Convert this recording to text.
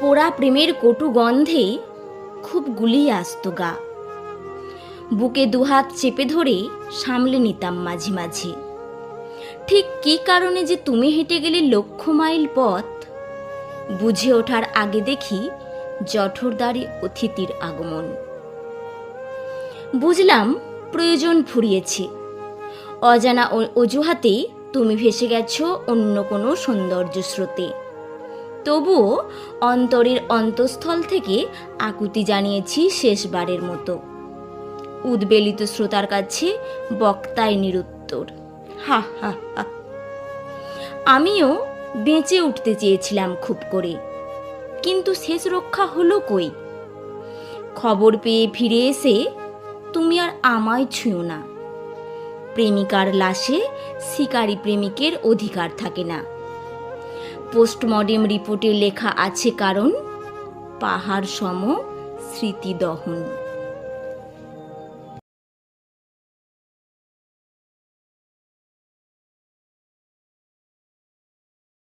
পোড়া প্রেমের কটু গন্ধে খুব গুলিয়ে আসতো গা। বুকে দুহাত চেপে ধরে সামলে নিতাম মাঝে মাঝে। ঠিক কী কারণে যে তুমি হেঁটে গেলে লক্ষ মাইল পথ, বুঝে ওঠার আগে দেখি জঠরদারি অতিথির আগমন। বুঝলাম প্রয়োজন ফুরিয়েছে। অজানা অজুহাতে তুমি ভেসে গেছো অন্য কোনো সৌন্দর্য স্রোতে। তবুও অন্তরের অন্তঃস্থল থেকে আকুতি জানিয়েছি শেষবারের মতো। উদ্বেলিত শ্রোতার কাছে বক্তায় নিরুত্তর। হা হা হা। আমিও বেঁচে উঠতে চেয়েছিলাম খুব করে, কিন্তু শেষ রক্ষা হলো কই? খবর পেয়ে ফিরে এসে তুমি আর আমায় ছুঁয়ো না। প্রেমিকার লাশে শিকারী প্রেমিকের অধিকার থাকে না। পোস্টমর্টেম রিপোর্টে লেখা আছে কারণ পাহাড় সম স্মৃতি দহন।